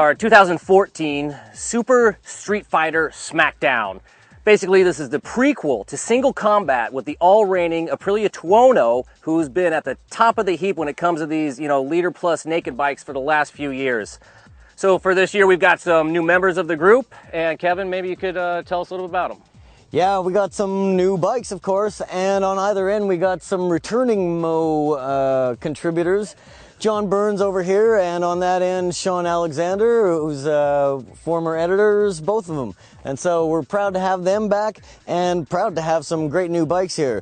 our 2014 Super Street Fighter Smackdown. Basically, this is the prequel to Single Combat with the all-reigning Aprilia Tuono, who's been at the top of the heap when it comes to these, liter plus naked bikes for the last few years. So for this year, we've got some new members of the group, and Kevin, maybe you could tell us a little bit about them. Yeah, we got some new bikes, of course, and on either end, we got some returning contributors. John Burns over here, and on that end, Sean Alexander, who's former editors, both of them. And so we're proud to have them back, and proud to have some great new bikes here.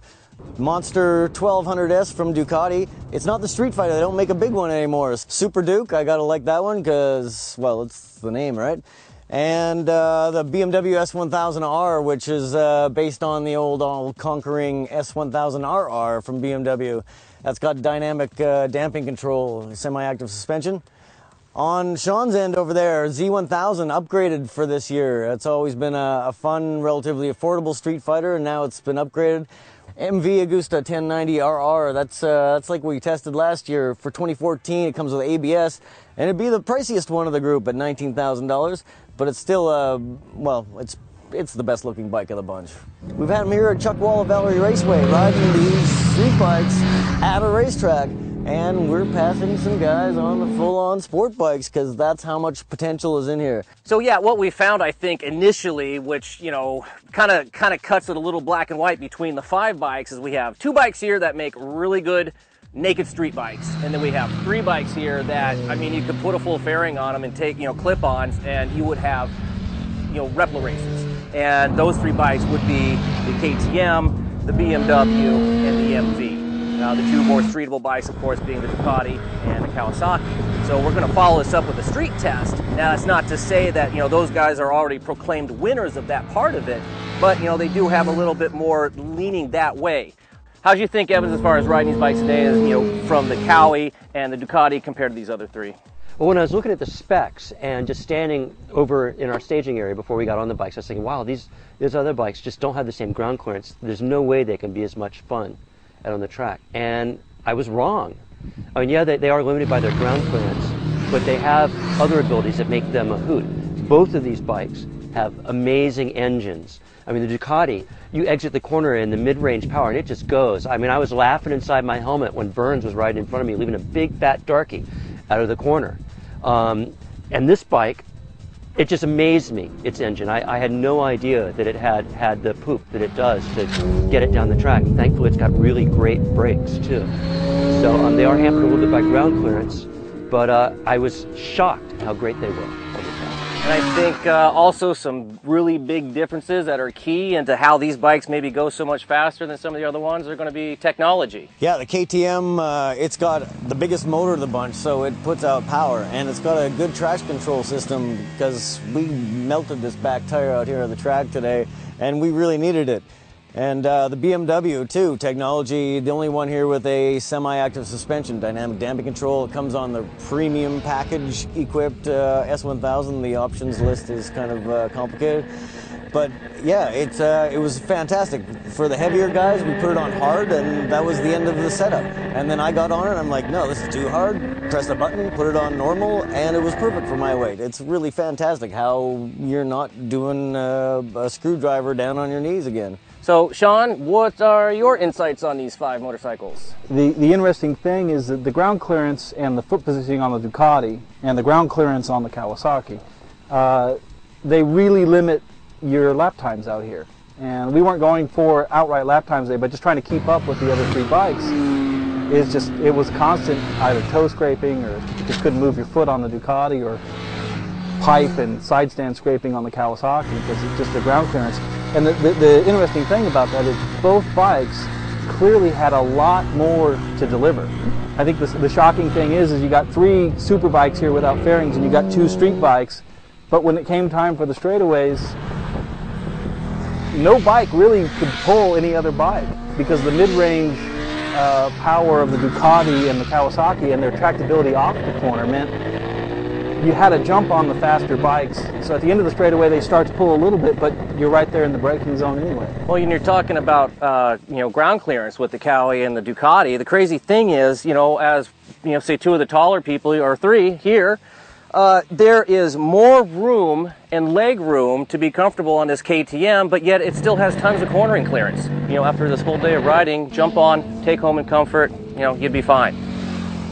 Monster 1200S from Ducati. It's not the Street Fighter, they don't make a big one anymore. It's Super Duke, I gotta like that one, because, well, it's the name, right? And the BMW S1000R, which is based on the old all-conquering S1000RR from BMW. That's got dynamic damping control, semi-active suspension. On Sean's end over there, Z1000 upgraded for this year. It's always been a fun, relatively affordable Street Fighter, and now it's been upgraded. MV Agusta 1090RR, that's like we tested last year. For 2014, it comes with ABS, and it'd be the priciest one of the group at $19,000, but it's still, well, it's the best looking bike of the bunch. We've had them here at Chuckwalla Valley Raceway riding these street bikes at a racetrack, and we're passing some guys on the full-on sport bikes because that's how much potential is in here. So yeah, what we found, I think, initially, which, kind of cuts it a little black and white between the 5 bikes, is we have 2 bikes here that make really good naked street bikes, and then we have 3 bikes here that, I mean, you could put a full fairing on them and take, clip-ons, and you would have, replica races. And those 3 bikes would be the KTM, the BMW, and the MV. The 2 more streetable bikes, of course, being the Ducati and the Kawasaki. So we're going to follow this up with a street test. Now, that's not to say that, those guys are already proclaimed winners of that part of it, but, they do have a little bit more leaning that way. How do you think, Evans, as far as riding these bikes today, is, from the Cowie and the Ducati compared to these other 3? Well, when I was looking at the specs and just standing over in our staging area before we got on the bikes, I was thinking, wow, these other bikes just don't have the same ground clearance. There's no way they can be as much fun out on the track. And I was wrong. I mean, yeah, they are limited by their ground clearance, but they have other abilities that make them a hoot. Both of these bikes have amazing engines. I mean, the Ducati, you exit the corner in the mid-range power and it just goes. I mean, I was laughing inside my helmet when Burns was riding in front of me, leaving a big fat darkie out of the corner. And this bike, it just amazed me, its engine. I had no idea that it had the poop that it does to get it down the track. And thankfully, it's got really great brakes, too. So they are hampered a little bit by ground clearance, but I was shocked how great they were. And I think also some really big differences that are key into how these bikes maybe go so much faster than some of the other ones are going to be technology. Yeah, the KTM, it's got the biggest motor of the bunch, so it puts out power. And it's got a good traction control system because we melted this back tire out here on the track today, and we really needed it. And the BMW, too, technology, the only one here with a semi-active suspension, dynamic damping control. It comes on the premium package equipped S1000. The options list is kind of complicated. But yeah, it was fantastic. For the heavier guys, we put it on hard, and that was the end of the setup. And then I got on it, and I'm like, no, this is too hard. Press the button, put it on normal, and it was perfect for my weight. It's really fantastic how you're not doing a screwdriver down on your knees again. So, Sean, what are your insights on these 5 motorcycles? The interesting thing is that the ground clearance and the foot positioning on the Ducati and the ground clearance on the Kawasaki, they really limit your lap times out here. And we weren't going for outright lap times today, but just trying to keep up with the other 3 bikes. It was constant either toe scraping, or you just couldn't move your foot on the Ducati, or pipe and side stand scraping on the Kawasaki because it's just the ground clearance. And the interesting thing about that is both bikes clearly had a lot more to deliver. I think the shocking thing is you got 3 super bikes here without fairings, and you got 2 street bikes, but when it came time for the straightaways, no bike really could pull any other bike because the mid-range power of the Ducati and the Kawasaki and their tractability off the corner meant you had to jump on the faster bikes. So at the end of the straightaway, they start to pull a little bit, but you're right there in the braking zone anyway. Well, you're talking about ground clearance with the Cowie and the Ducati. The crazy thing is, as say 2 of the taller people, or 3 here, There is more room and leg room to be comfortable on this KTM, but yet it still has tons of cornering clearance. You know, after this whole day of riding, jump on, take home in comfort, you know, you'd be fine.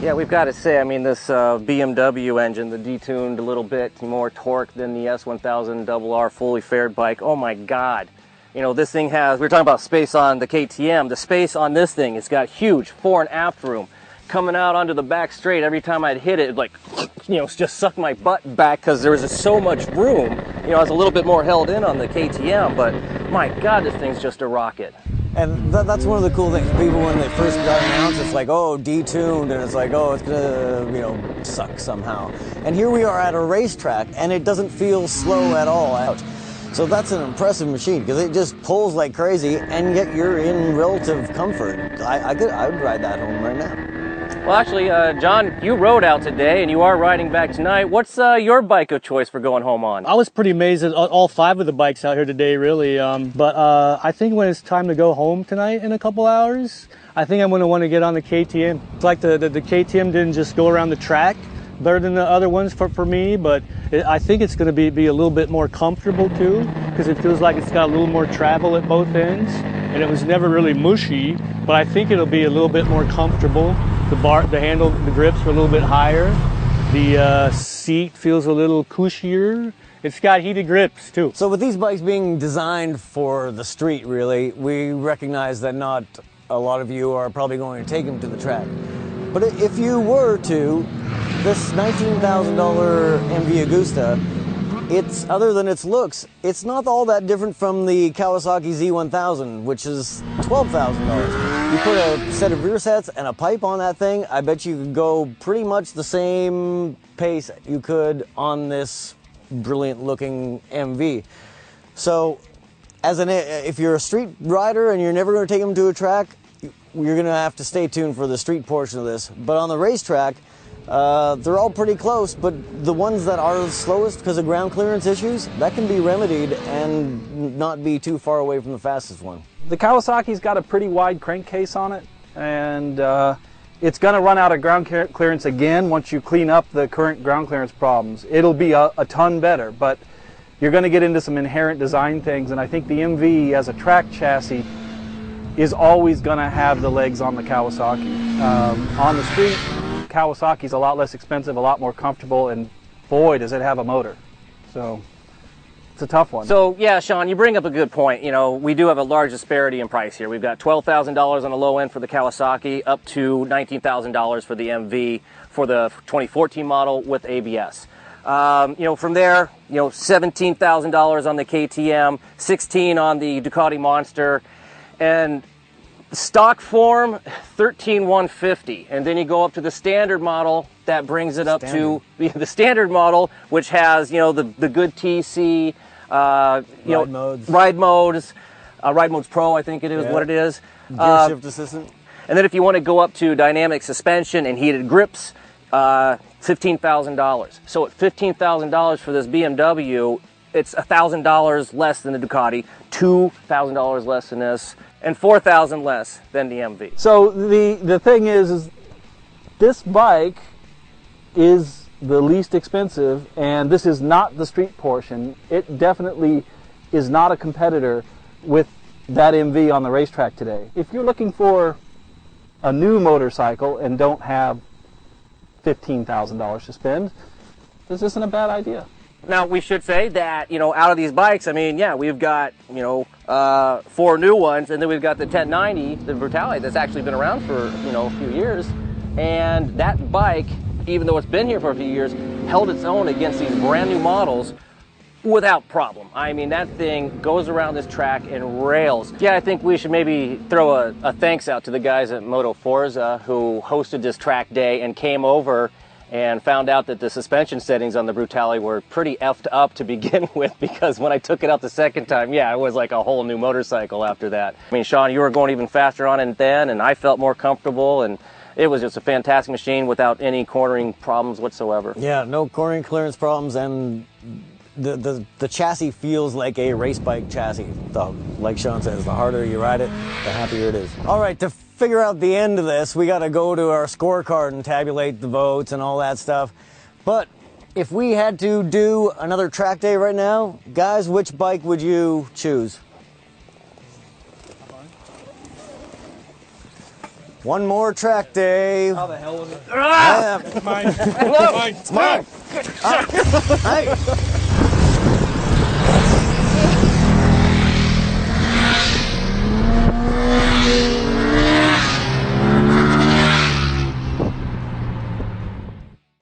Yeah, we've got to say, I mean, this BMW engine, the detuned a little bit more torque than the S1000RR fully fared bike. Oh my God. You know, this thing has, we were talking about space on the KTM, the space on this thing, it's got huge fore and aft room. Coming out onto the back straight, every time I'd hit it, like, you know, just suck my butt back because there was just so much room. You know, I was a little bit more held in on the KTM, but my God, this thing's just a rocket. And that's one of the cool things. People, when they first got announced, it's like, oh, detuned, and it's like, oh, it's gonna, you know, suck somehow. And here we are at a racetrack, and it doesn't feel slow at all. Ouch. So that's an impressive machine because it just pulls like crazy, and yet you're in relative comfort. I would ride that home right now. Well, actually, John, you rode out today, and you are riding back tonight. What's your bike of choice for going home on? I was pretty amazed at all 5 of the bikes out here today, really. But I think when it's time to go home tonight in a couple hours, I think I'm going to want to get on the KTM. It's like the KTM didn't just go around the track better than the other ones for me, but I think it's going to be a little bit more comfortable too, because it feels like it's got a little more travel at both ends, and it was never really mushy, but I think it'll be a little bit more comfortable. The handle, the grips are a little bit higher. The seat feels a little cushier. It's got heated grips too. So with these bikes being designed for the street, really, we recognize that not a lot of you are probably going to take them to the track. But if you were to, this $19,000 MV Agusta, it's, other than its looks, it's not all that different from the Kawasaki Z1000, which is $12,000. You put a set of rear sets and a pipe on that thing, I bet you could go pretty much the same pace you could on this brilliant looking MV. So, if you're a street rider and you're never going to take them to a track, you're going to have to stay tuned for the street portion of this. But on the racetrack, they're all pretty close, but the ones that are the slowest because of ground clearance issues, that can be remedied and not be too far away from the fastest one. The Kawasaki's got a pretty wide crankcase on it, and it's going to run out of ground clearance again once you clean up the current ground clearance problems. It'll be a ton better, but you're going to get into some inherent design things, and I think the MV as a track chassis is always going to have the legs on the Kawasaki. On the street, Kawasaki's a lot less expensive, a lot more comfortable, and boy, does it have a motor. So it's a tough one. So yeah, Sean, you bring up a good point. You know, we do have a large disparity in price here. We've got $12,000 on the low end for the Kawasaki, up to $19,000 for the MV for the 2014 model with ABS. You know, from there, you know, $17,000 on the KTM, $16,000 on the Ducati Monster, and stock form, $13,150, and then you go up to the standard model. That brings it up to the standard model, which has, you know, the good TC, ride modes, ride modes Pro, I think it is what it is. Gear shift assistant. And then if you want to go up to dynamic suspension and heated grips, $15,000. So at $15,000 for this BMW, it's $1,000 less than the Ducati, $2,000 less than this, and $4,000 less than the MV. So the thing is this bike is the least expensive, and this is not the street portion. It definitely is not a competitor with that MV on the racetrack today. If you're looking for a new motorcycle and don't have $15,000 to spend, this isn't a bad idea. Now, we should say that, you know, out of these bikes, I mean, yeah, we've got, you know, 4 new ones, and then we've got the 1090, the Brutality, that's actually been around for, you know, a few years. And that bike, even though it's been here for a few years, held its own against these brand new models without problem. I mean, that thing goes around this track and rails. Yeah, I think we should maybe throw a thanks out to the guys at Moto Forza who hosted this track day and came over and found out that the suspension settings on the Brutality were pretty effed up to begin with, because when I took it out the second time, yeah, it was like a whole new motorcycle after that. I mean, Sean, you were going even faster on it then, and I felt more comfortable, and it was just a fantastic machine without any cornering problems whatsoever. Yeah, no cornering clearance problems, and the chassis feels like a race bike chassis. Like Sean says, the harder you ride it, the happier it is. All right, to figure out the end of this, we got to go to our scorecard and tabulate the votes and all that stuff. But If we had to do another track day right now, guys, which bike would you choose? One more track day. How the hell was it? Ah! It's mine. Hello. It's mine. Hey,